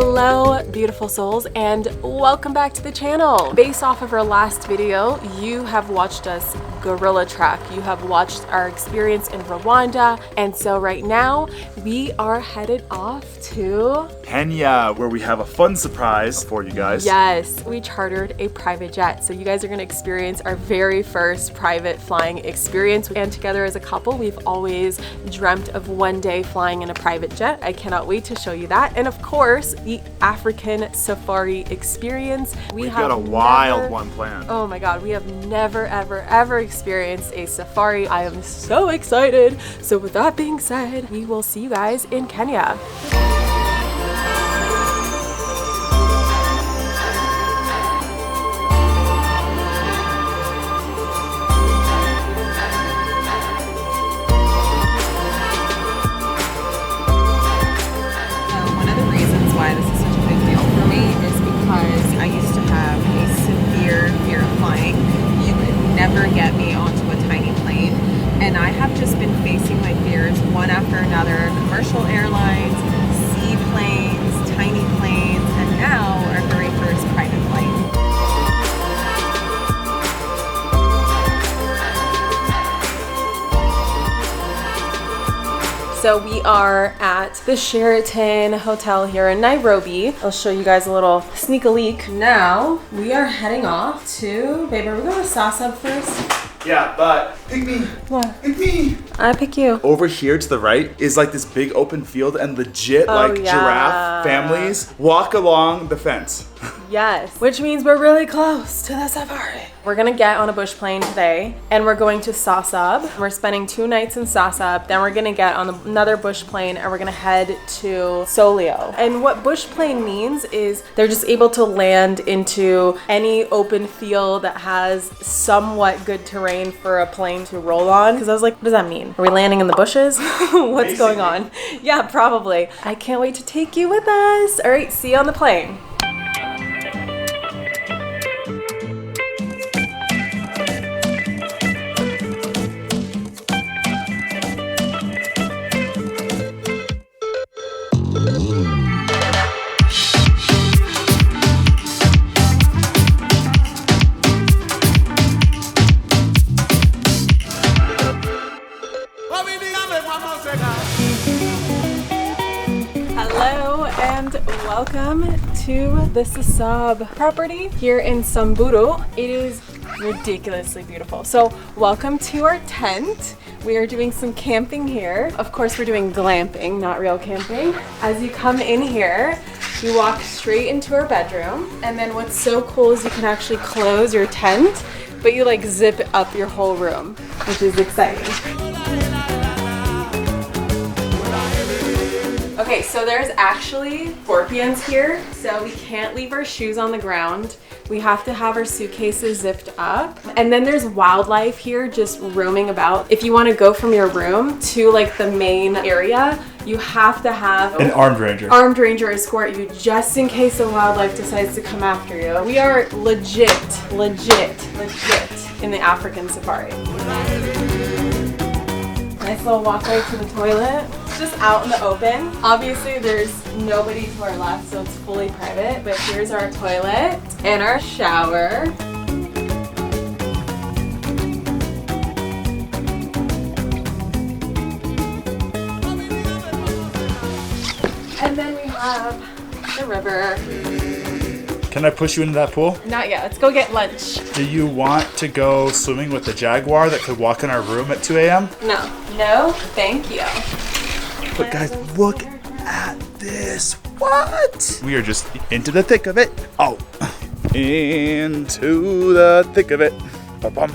Hello beautiful souls and welcome back to the channel. Based off of our last video, you have watched us gorilla track. You have watched our experience in Rwanda, and so right now we are headed off to Kenya, where we have a fun surprise for you guys. Yes, we chartered a private jet, so you guys are going to experience our very first private flying experience. And together as a couple, we've always dreamt of one day flying in a private jet. I cannot wait to show you that. And of course, the African safari experience. We've got a wild one planned. Oh my god, we have never ever experienced a safari. I am so excited. So with that being said, we will see you guys in Kenya. Never get me onto a tiny plane, and I have just been facing my fears one after another. Commercial airlines, seaplanes, tiny planes, and now our very first private flight. So we are at the Sheraton Hotel here in Nairobi. I'll show you guys a little sneak a leak. Now we are heading off to, babe, are we going to Sasaab first? Yeah, but pick me. What? Pick me. I pick you. Over here to the right is like this big open field and legit giraffe families walk along the fence. Yes, which means we're really close to the safari. We're gonna get on a bush plane today and we're going to Sasaab. We're spending 2 nights in Sasaab, then we're gonna get on another bush plane and we're gonna head to Solio. And what bush plane means is they're just able to land into any open field that has somewhat good terrain for a plane to roll on. Because I was like, what does that mean? Are we landing in the bushes? What's going on? Yeah, probably. I can't wait to take you with us. All right, see you on the plane. Hello and welcome to the Sasaab property here in Samburu. It is ridiculously beautiful. So welcome to our tent. We are doing some camping here. Of course, we're doing glamping, not real camping. As you come in here, you walk straight into our bedroom. And then what's so cool is you can actually close your tent, but you like zip up your whole room, which is exciting. Okay, so there's actually scorpions here, so we can't leave our shoes on the ground. We have to have our suitcases zipped up. And then there's wildlife here just roaming about. If you want to go from your room to like the main area, you have to have an armed ranger. Armed ranger escort you just in case the wildlife decides to come after you. We are legit in the African safari. Nice little walkway to the toilet. It's just out in the open. Obviously there's nobody to our left, so it's fully private, but here's our toilet and our shower. And then we have the river. Can I push you into that pool? Not yet, let's go get lunch. Do you want to go swimming with the jaguar that could walk in our room at 2 a.m.? No, thank you. But guys, look at this. What? We are just into the thick of it. Oh, into the thick of it. Ba-bum,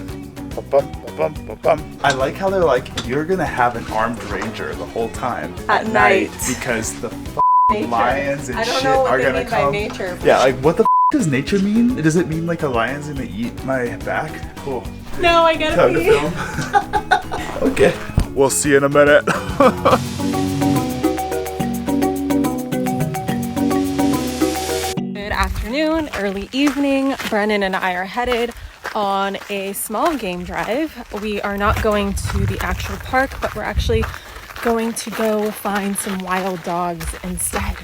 ba-bum, ba-bum, ba-bum. I like how they're like, you're gonna have an armed ranger the whole time at night because the nature. Lions and I don't shit know what are they gonna mean come. by nature. Yeah, like what the does nature mean? Does it mean like a lion's gonna eat my back? Cool. No, I gotta Time pee. to film. Okay, we'll see you in a minute. Good afternoon, early evening. Brennan and I are headed on a small game drive. We are not going to the actual park, but we're actually going to go find some wild dogs instead.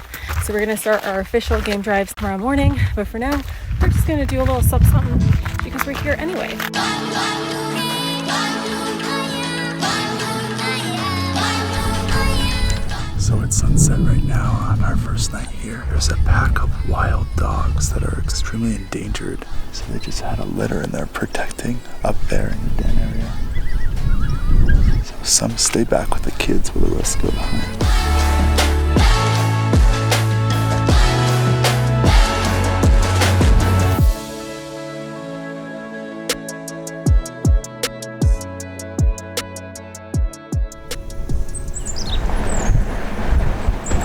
So we're gonna start our official game drives tomorrow morning. But for now, we're just gonna do a little something because we're here anyway. So it's sunset right now on our first night here. There's a pack of wild dogs that are extremely endangered. So they just had a litter and they're protecting up there in the den area. So some stay back with the kids while the rest go behind.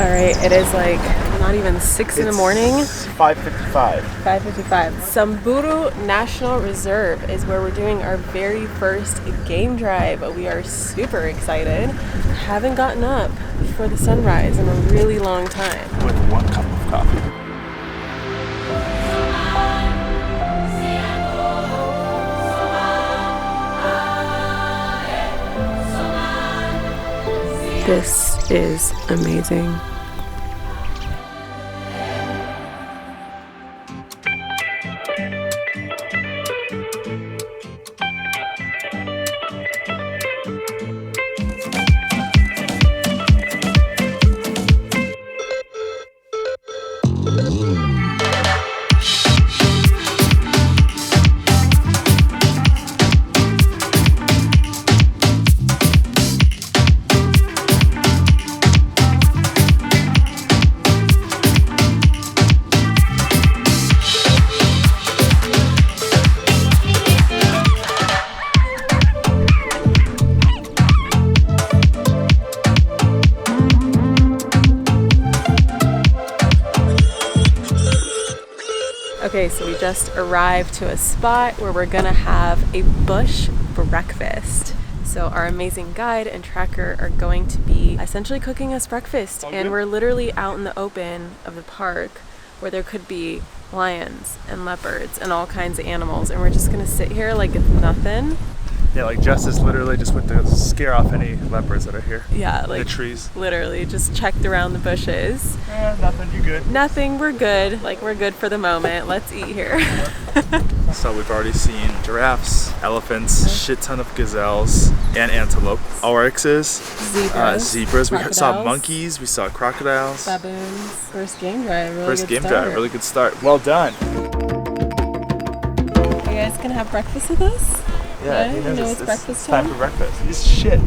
All right, it is like not even 6 in the morning. 5:55. 5:55. Samburu National Reserve is where we're doing our very first game drive. We are super excited. Haven't gotten up for the sunrise in a really long time. With 1 cup of coffee. This is amazing. Okay, so we just arrived to a spot where we're gonna have a bush breakfast. So our amazing guide and tracker are going to be essentially cooking us breakfast. And we're literally out in the open of the park where there could be lions and leopards and all kinds of animals. And we're just gonna sit here like it's nothing. Yeah, like Justus literally just went to scare off any leopards that are here. Yeah, In like the trees. literally just checked around the bushes. Nothing, you good? Nothing, we're good. Like we're good for the moment. Let's eat here. So we've already seen giraffes, elephants, shit ton of gazelles, and antelope. Oryxes, zebras. We saw crocodiles, monkeys, we saw crocodiles. baboons. First game drive, really First good game start. drive, really good start. Well done. You guys gonna have breakfast with us? Yeah, he you knows know it's breakfast time time? for breakfast. This shit.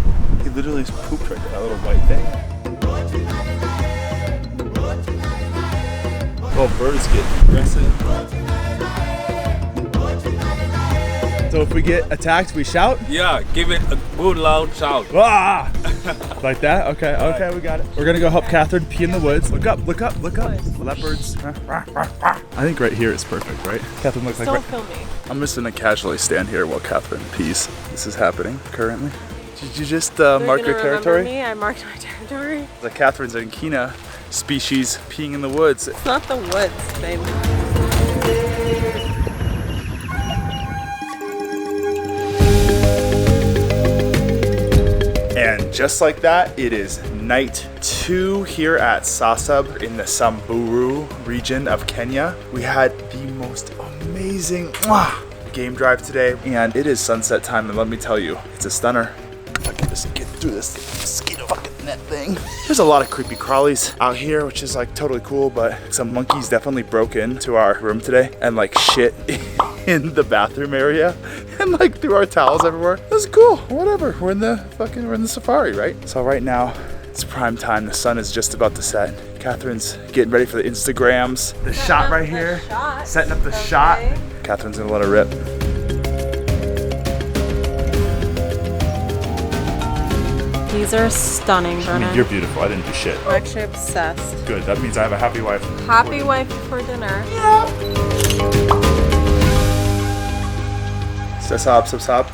He literally just pooped right there, that little white thing. Oh, birds get aggressive. So if we get attacked, we shout? Yeah, give it a good loud shout. Ah! Like that? Okay, okay, we got it. We're gonna go help Catherine pee in the woods. Look up, look up, look up. Leopards. I think right here is perfect, right? Catherine looks like Don't right. film me. I'm just gonna casually stand here while Catherine pees. This is happening currently. Did you just mark your territory? Me? I marked my territory. The Catherine's and Kina species peeing in the woods. It's not the woods, baby. And just like that, it is night 2 here at Sasaab in the Samburu region of Kenya. We had the most amazing game drive today, and it is sunset time, and let me tell you, it's a stunner. If I can just get through this mosquito fucking net thing. There's a lot of creepy crawlies out here, which is like totally cool, but some monkeys definitely broke into our room today and like shit in the bathroom area and like threw our towels everywhere. It was cool, whatever. We're in the safari, right? So right now, it's prime time. The sun is just about to set. Catherine's getting ready for the Instagrams. The shot right here. Setting up the shot. Catherine's gonna let her rip. These are stunning, Brennan. You're beautiful. I didn't do shit. I'm actually obsessed. Good. That means I have a happy wife. Happy wife for dinner. Sasaab.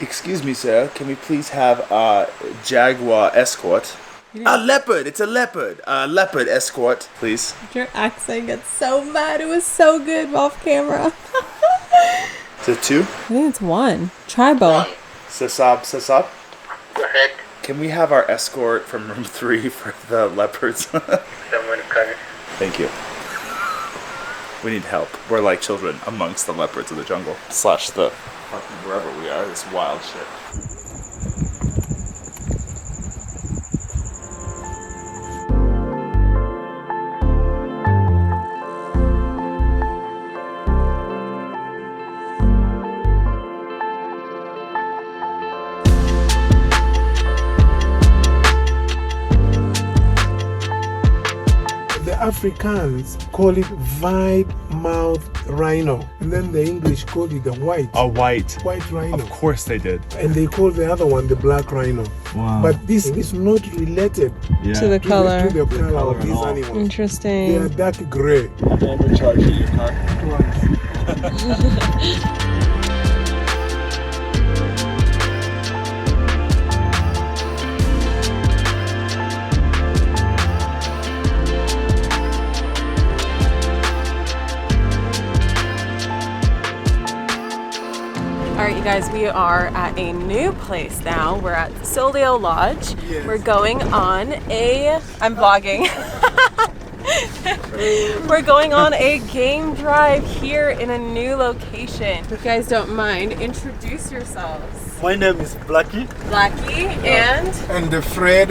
Excuse me, sir. Can we please have a Jaguar Escort? A leopard. It's a leopard. A leopard Escort, please. Your accent gets so bad. It was so good off camera. Is it 2? I think it's 1. Try both. Sasaab. Correct. Can we have our escort from room 3 for the leopards? Thank you. We need help. We're like children amongst the leopards of the jungle. / the wherever we are, this wild shit. Africans call it wide-mouthed rhino, and then the English call it the white rhino. Of course they did. And they call the other one the black rhino. Wow. But this is not related to the color. to the color of these animals. Interesting. They are dark gray. I'm overcharging your car. Alright, you guys, we are at a new place now. We're at Solio Lodge. Yes. We're going on I'm vlogging. We're going on a game drive here in a new location. If you guys don't mind, introduce yourselves. My name is Blackie. Blackie and And Fred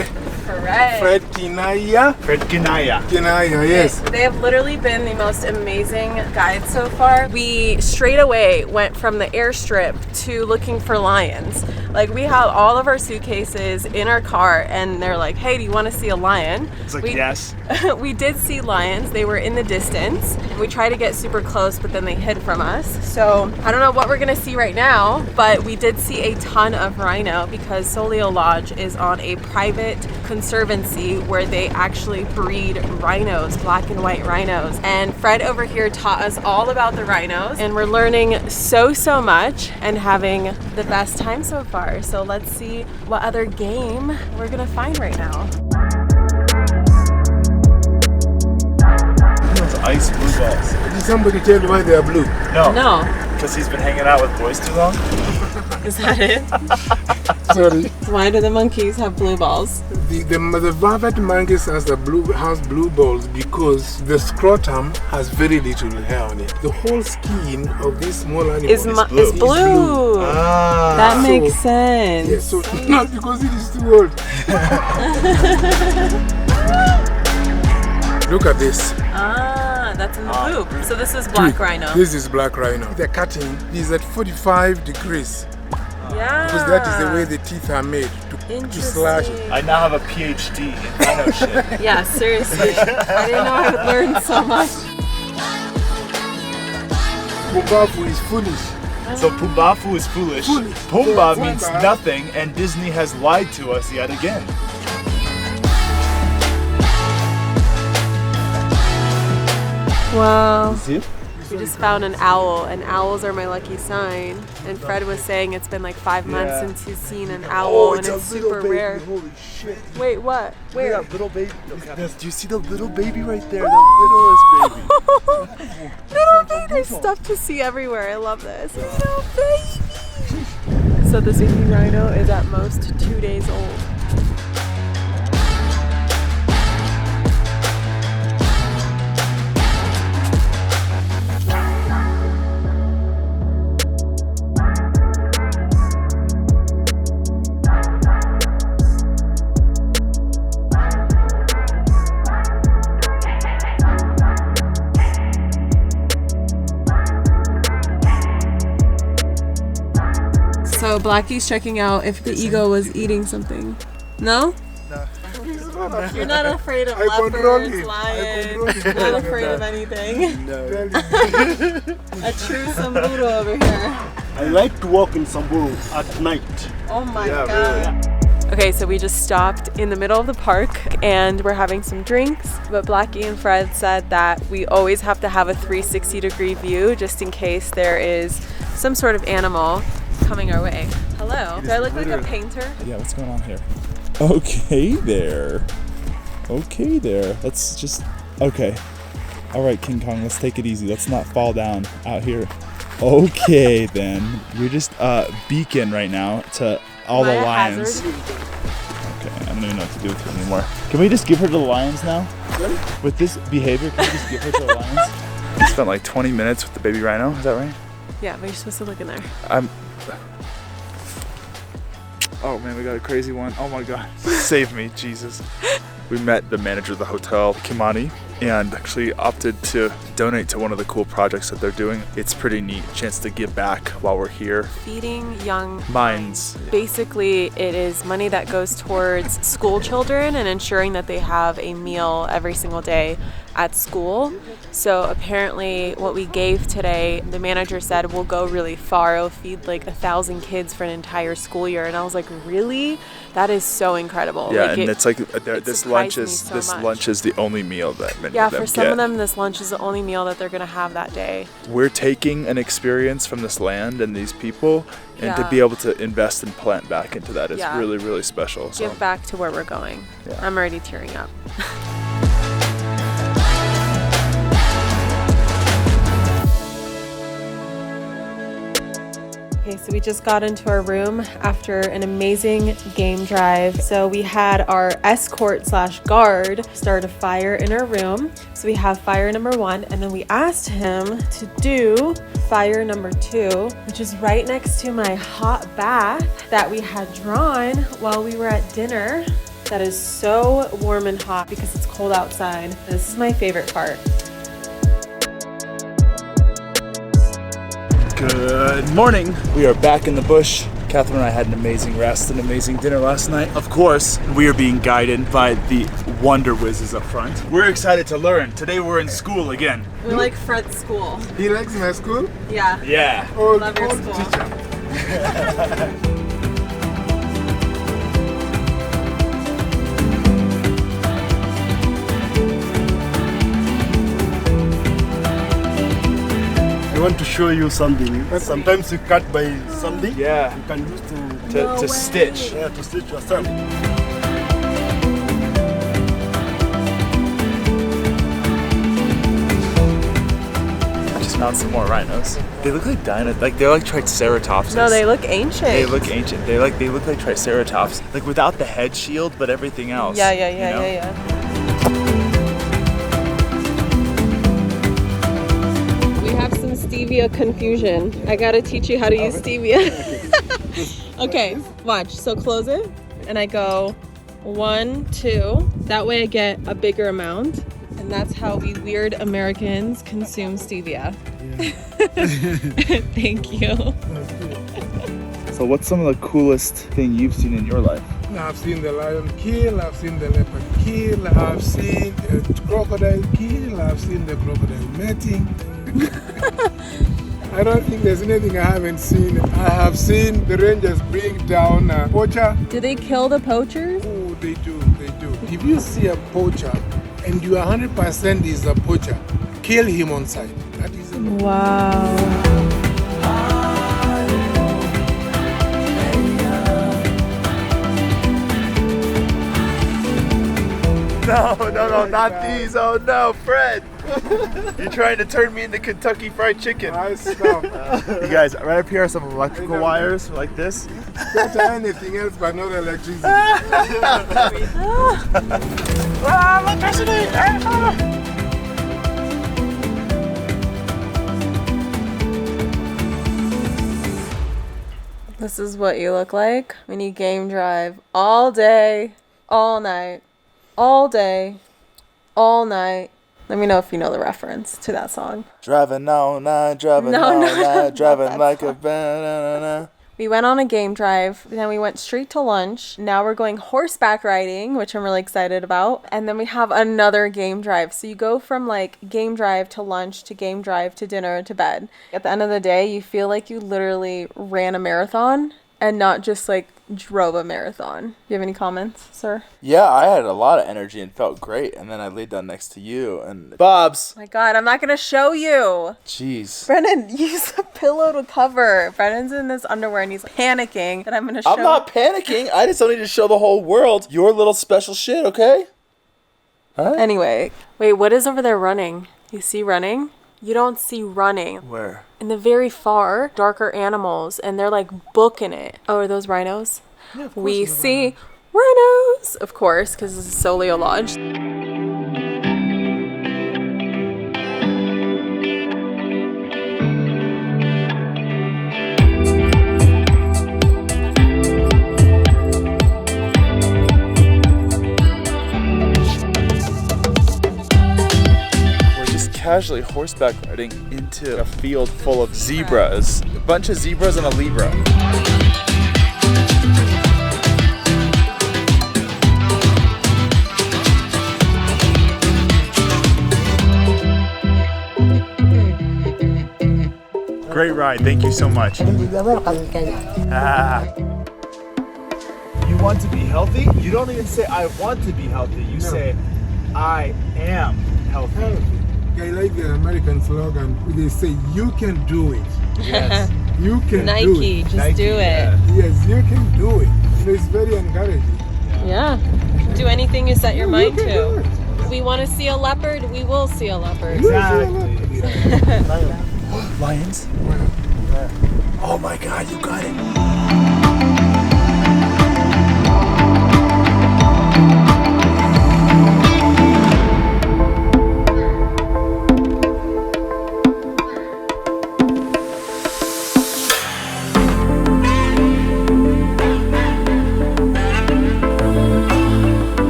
Kinaya. Fred Kinaya. Kinaya, yes. They have literally been the most amazing guides so far. We straight away went from the airstrip to looking for lions. Like, we have all of our suitcases in our car and they're like, hey, do you want to see a lion? It's like, yes. We did see lions. They were in the distance. We tried to get super close, but then they hid from us. So I don't know what we're gonna see right now, but we did see a ton of rhino because Solio Lodge is on a private conservancy where they actually breed rhinos, black and white rhinos. And Fred over here taught us all about the rhinos, and we're learning so much and having the best time so far. So let's see what other game we're gonna find right now. Ice blue balls. Did somebody tell you why they are blue? No. Because he's been hanging out with boys too long? Is that it? Sorry. Why do the monkeys have blue balls? The Vervet monkeys has blue balls because the scrotum has very little hair on it. The whole skin of this small animal Is blue. Ah. That So- makes sense. Yes, so not because it is too old. Look at this. Ah, that's in the loop. So this is black rhino. This is black rhino. The cutting is at 45 degrees Yeah. because that is the way the teeth are made to slash it. I now have a PhD in rhino shit. Yeah, seriously. I didn't know I would learn so much. Pumba is foolish. So Pumbafu is foolish. Pumba means nothing, and Disney has lied to us yet again. Wow. See it? We just found an owl, and owls are my lucky sign. And Fred was saying it's been like 5 months Yeah. since he's seen an owl, and it's super rare. Holy shit. Wait, what? Where? Yeah, little baby. Do you see the little baby right there? The littlest baby. Little baby, there's stuff to see everywhere. I love this. Little baby. So this baby rhino is at most 2 days old. So Blackie's checking out if the eagle was eating something. No? No. You're not afraid of I control leopards, him. lions, not afraid of anything. No. A true Samburu over here. I like to walk in Samburu at night. Oh my Yeah, god. Okay, so we just stopped in the middle of the park and we're having some drinks, but Blackie and Fred said that we always have to have a 360-degree view just in case there is some sort of animal coming our way. Hello. Do I look like a painter? Yeah, what's going on here? Okay there. Okay there. Let's just... Okay. Alright, King Kong, let's take it easy. Let's not fall down out here. Okay, then. We're just beacon right now to all the lions. Okay, I don't even know what to do with her anymore. Can we just give her to the lions now? With this behavior, can we just give her to the lions? We spent like 20 minutes with the baby rhino, is that right? Yeah, but you're supposed to look in there. Oh man, we got a crazy one. Oh my god. Save me, Jesus. We met the manager of the hotel, Kimani, and actually opted to donate to one of the cool projects that they're doing. It's pretty neat, chance to give back while we're here. Feeding young Minds. Basically, it is money that goes towards school children and ensuring that they have a meal every single day at school. So apparently what we gave today, the manager said will go really far. It'll feed like 1,000 kids for an entire school year. And I was like, really? That is so incredible. Yeah, like and it's like this lunch is the only meal that many of them for some get. of them, this lunch is the only meal that they're gonna have that day. We're taking an experience from this land and these people, and to be able to invest and plant back into that is really, really special. So. Give back to where we're going. Yeah. I'm already tearing up. Okay, so we just got into our room after an amazing game drive. So we had our escort / guard start a fire in our room. So we have fire number 1, and then we asked him to do fire number 2, which is right next to my hot bath that we had drawn while we were at dinner. That is so warm and hot because it's cold outside. This is my favorite part. Good morning. We are back in the bush. Catherine and I had an amazing rest, an amazing dinner last night. Of course, we are being guided by the wonder whizzes up front. We're excited to learn. Today we're in school again. We like Fred's school. He likes my school? Yeah. Yeah. Love your school. Teacher. I want to show you something. Sometimes you cut by something. Yeah. You can use To stitch. yeah, to stitch yourself. I just found some more rhinos. They look like they're like Triceratops. No, they look ancient. They look ancient. They look like Triceratops. Like without the head shield, but everything else. Yeah. We have some stevia confusion. I gotta teach you how to use stevia. Okay, watch. So close it, and I go 1, 2. That way I get a bigger amount, and that's how we weird Americans consume stevia. Yeah. Thank you. So what's some of the coolest thing you've seen in your life? I've seen the lion kill, I've seen the leopard kill, I've seen the crocodile kill, I've seen the crocodile mating. I don't think there's anything I haven't seen. I have seen the rangers bring down a poacher. Do they kill the poachers? Oh, they do. If you see a poacher and you are 100% is a poacher, kill him on sight. That is a Wow. No, not these. Oh no, Fred. You're trying to turn me into Kentucky Fried Chicken. nice stuff. You guys, right up here are some electrical wires like this. Don't try anything else but not electricity. Electricity! This is what you look like when you game drive all day, all night, all day, all night. Let me know if you know the reference to that song. Driving all night, driving like a banana. We went on a game drive, then we went straight to lunch. Now we're going horseback riding, which I'm really excited about. And then we have another game drive. So you go from like game drive to lunch to game drive to dinner to bed. At the end of the day, you feel like you literally ran a marathon and not just like drove a marathon. Do you have any comments, sir? Yeah, I had a lot of energy and felt great. And then I laid down next to you and Bob's. My God, I'm not going to show you. Jeez. Brennan, use a pillow to cover. Brennan's in this underwear and he's panicking that I'm going to show. I'm not panicking. I just don't need to show the whole world your little special shit, okay? Huh? Anyway, wait, what is over there running? You see running? You don't see running. Where? In the very far, darker animals, and they're like booking it. Oh, are those rhinos? Yeah, we see rhinos. rhinos, of course, because this is Solio Lodge. Casually horseback riding into a field full of zebras. A bunch of zebras and a Libra. Great ride, thank you so much. You want to be healthy? You don't even say I want to be healthy, you say I am healthy. I like the American slogan. They say, you can do it. Yes. You can do Nike, it. just Nike, do it. yeah. Yes, you can do it. It's very encouraging. Yeah. Do anything you set your mind You can do to. it. We want to see a leopard, we will see a leopard. Exactly. Lions? Oh my God, you got it.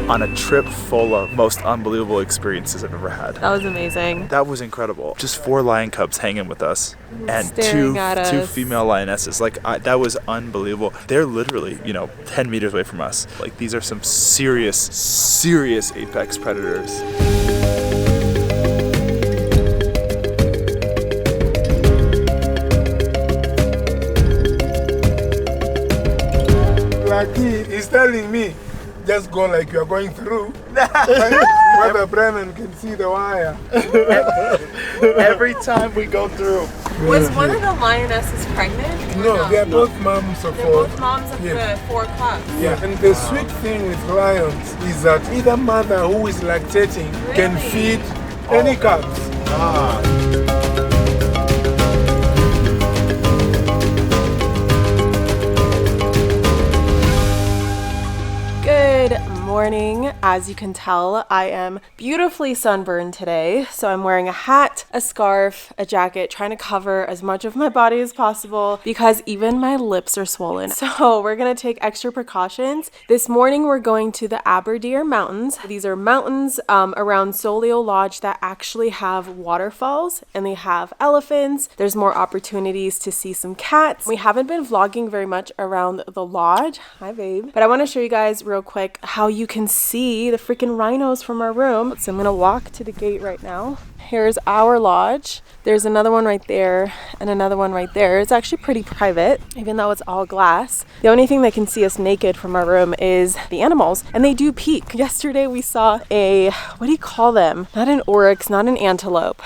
On a trip full of most unbelievable experiences I've ever had. That was amazing. That was incredible. Just 4 lion cubs hanging with us and Staring at two us. female lionesses. Like that was unbelievable. They're literally, 10 meters away from us. Like these are some serious apex predators. Blackie is telling me, just go like you're going through. Whether Brennan can see the wire. Every time we go through. Was one of the lionesses pregnant? No, they're both moms of They're 4. both moms of the 4 cubs. Yeah, and the sweet thing with lions is that either mother who is lactating can Really? feed any cubs. Good morning. As you can tell, I am beautifully sunburned today. So I'm wearing a hat, a scarf, a jacket, trying to cover as much of my body as possible because even my lips are swollen. So we're going to take extra precautions. This morning, we're going to the Aberdeen Mountains. These are mountains around Solio Lodge that actually have waterfalls and they have elephants. There's more opportunities to see some cats. We haven't been vlogging very much around the lodge. Hi, babe. But I want to show you guys real quick how you can see the freaking rhinos from our room. So I'm gonna walk to the gate right now. Here's our lodge. There's another one right there and another one right there. It's actually pretty private, even though it's all glass. The only thing that can see us naked from our room is the animals, and they do peek. Yesterday we saw a, what do you call them? Not an oryx, not an antelope.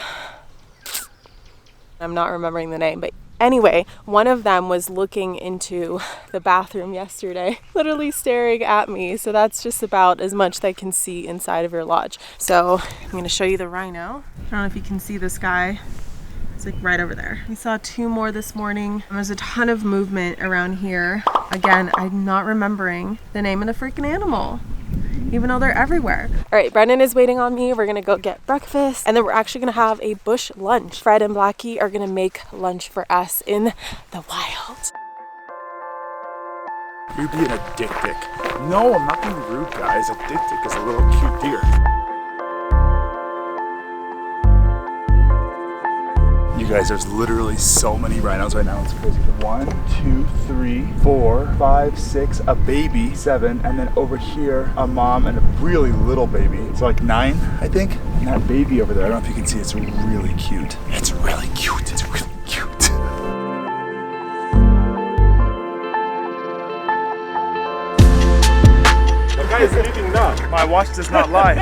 I'm not remembering the name, but anyway, one of them was looking into the bathroom yesterday, literally staring at me. So that's just about as much that I can see inside of your lodge. So I'm going to show you the rhino. I don't know if you can see this guy. It's like right over there. We saw 2 more this morning. There's a ton of movement around here. Again, I'm not remembering the name of the freaking animal, even though they're everywhere. All right, Brennan is waiting on me. We're gonna go get breakfast, and then we're actually gonna have a bush lunch. Fred and Blackie are gonna make lunch for us in the wild. You're being a Dik-Dik. No, I'm not being rude, guys. A Dik-Dik is a little cute deer. You guys, there's literally so many rhinos right now. It's crazy. 1, 2, 3, 4, 5, 6, a baby, 7, and then over here, a mom and a really little baby. So like 9, I think. And that baby over there, I don't know if you can see, it's really cute. It's really cute. It's really cute. The guy is eating now. My watch does not lie.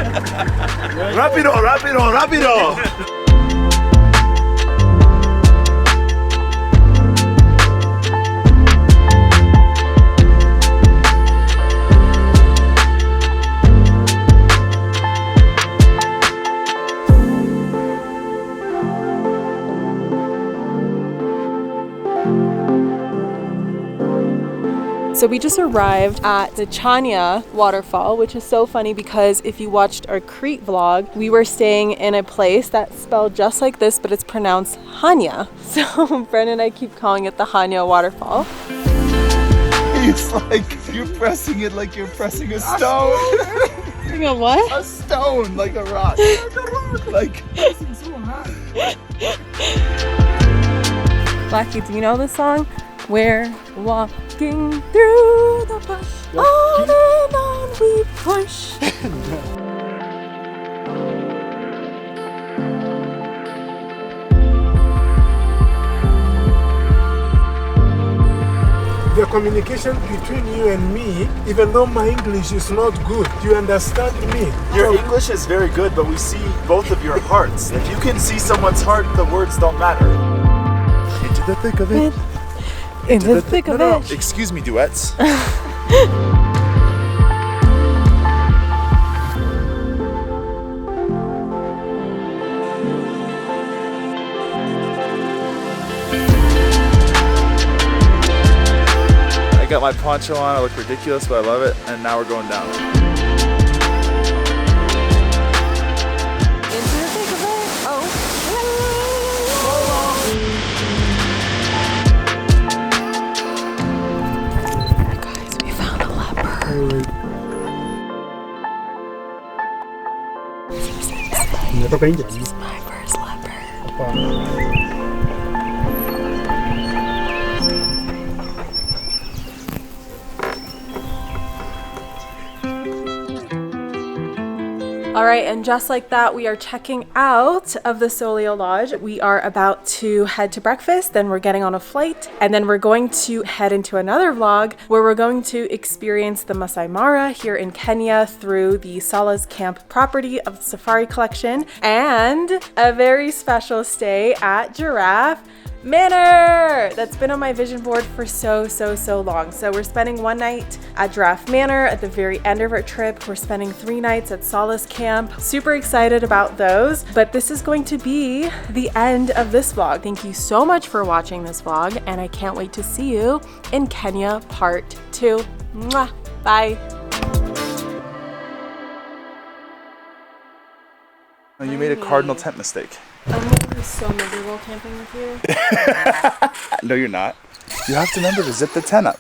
Rapido, rapido, rapido! So we just arrived at the Chania waterfall, which is so funny because if you watched our Crete vlog, we were staying in a place that's spelled just like this, but it's pronounced Hanya. So Brennan and I keep calling it the Hanya waterfall. It's like you're pressing it like you're pressing a stone. You know what? A stone, like a rock. Like pressing so hard. Blackie, do you know this song? We're walking through the bush, on and on we push. The communication between you and me, even though my English is not good, you understand me. Your English is very good, but we see both of your hearts. If you can see someone's heart, the words don't matter. Into the thick of it. In the thick of it. Excuse me, duets. I got my poncho on, I look ridiculous, but I love it, and now we're going down. Into the thick of it. Oh. Guys, we found a leopard. This is my first leopard. All right, and just like that, we are checking out of the Solio Lodge. We are about to head to breakfast, then we're getting on a flight, and then we're going to head into another vlog where we're going to experience the Masai Mara here in Kenya through the Salah's Camp property of the Safari Collection, and a very special stay at Giraffe Manor that's been on my vision board for so long. So we're spending one night at Giraffe Manor at the very end of our trip. We're spending 3 nights at Salah's Camp. Super excited about those, but this is going to be the end of this vlog. Thank you so much for watching this vlog, and I can't wait to see you in Kenya part 2. Mwah. Bye. You made a cardinal tent mistake. I'm gonna be so miserable camping with you. No, you're not. You have to remember to zip the tent up.